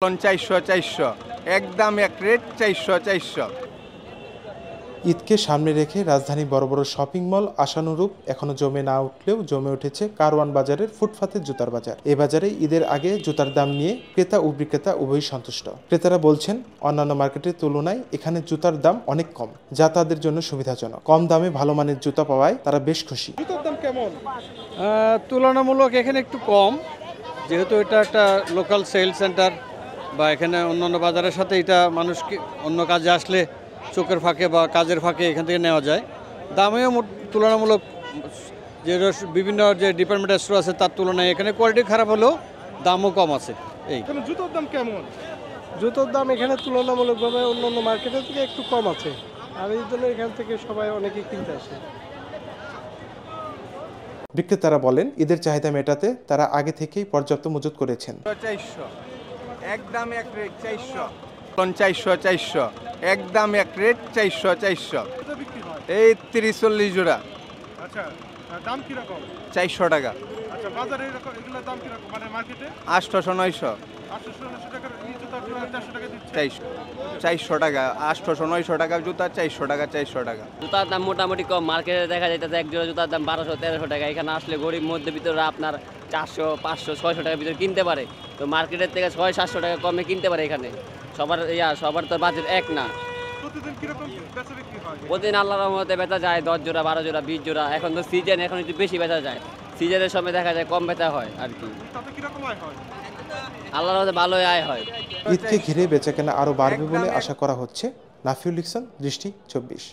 400 একদম এক রেট 400। ঈদকে সামনে রেখে রাজধানী বড় বড় শপিং মল আশানুরূপ এখনো জমে না উঠলেও জমে উঠেছে কারওয়ান বাজারের ফুটপাতের জুতার বাজার। এ বাজারে ঈদের আগে জুতার দাম নিয়ে ক্রেতা ও বিক্রেতা উভয়ই সন্তুষ্ট। ক্রেতারা বলছেন অন্যান্য মার্কেটের তুলনায় এখানে জুতার দাম অনেক কম, যা তাদের জন্য সুবিধাজনক। কম দামে ভালো মানের জুতা পাওয়ায় তারা বেশ খুশি। জুতার দাম কেমন? তুলনামূলক এখানে একটু কম, যেহেতু এটা একটা লোকাল সেল সেন্টার বা এখানে অন্যান্য বাজারের সাথে এটা মানুষকে অন্য কাজে আসলে চোখের ফাঁকে বা কাজের ফাঁকে এখান থেকে নেওয়া যায়। দামেও তুলনামূলক যে বিভিন্ন যে ডিপার্টমেন্টাল স্টোর আছে তার তুলনায় এখানে কোয়ালিটি খারাপ হলেও দামও কম আছে। এই জুতোর দাম কেমন? জুতোর দাম এখানে তুলনামূলকভাবে অন্যান্য মার্কেটের থেকে একটু কম আছে, আর এই জন্য এখান থেকে সবাই অনেকেই কিনতে আসে। বিক্রেতারা বলেন ঈদের চাহিদা মেটাতে তারা আগে থেকেই পর্যাপ্ত মজুত করেছেন। 400 একদম এক রেট 400 একদম এক রেট 400 এই 30-40 জোড়া। আচ্ছা, দাম কি রকম? 400 টাকা। আচ্ছা, বাজারে এগুলোর দাম কি রকম, মানে মার্কেটে? 800-900 800-900 টাকার এই জুতা 400 টাকা দিচ্ছে। 400 টাকা, 800-900 টাকা জুতা, 400 টাকা। জুতার দাম মোটামুটি কম। মার্কেটে দেখা যাইতেছে এক জোড়া জুতার দাম 1200-1300 টাকা। এখানে আসলে গরিব মধ্যবিত্তরা আপনার 400, 500, 600 টাকার ভিতরে কিনতে পারে। তো মার্কেটের থেকে 600-700 টাকা কমে কিনতে পারে এখানে। সবার তো বাজেট এক না। প্রতিদিন কি রকম বেচা বিক্রি হয়? প্রতিদিন আল্লাহর রহমতে বেচা যায় 10 জোড়া, 12 জোড়া, 20 জোড়া। এখন তো সিজন, এখন একটু বেশি বেচা যায়। সিজনের সময় দেখা যায় কম বেচা হয় আর কি। তাতে কি রকম আয় হয়? আল্লাহর রহমতে ভালোই আয় হয়। ঈদকে ঘিরে বেচাকেনা আরও বাড়বে বলে আশা করা হচ্ছে। নাফিউল ইহসান, দৃষ্টি 24।